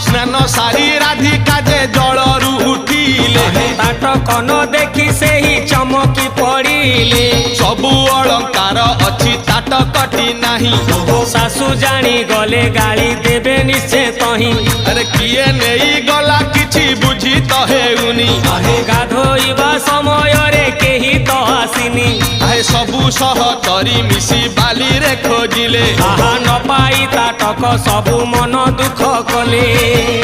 स्नान सारी राधिका जे जलरू उठिले ताटक न देखी से ही चमकी पड़िले सबु अलंकार अछि ताटकटी नाही सासू जानी गले गाली देबे निश्चय तही अरे किए नेई गला किछि बुझी तो हेउनी गाधोइबा समय रे केही तो आसिनी आहे सबु सह तरी मिसी बाली रे खोजिले आहा न पाई ताटक सबु मन दुख कले।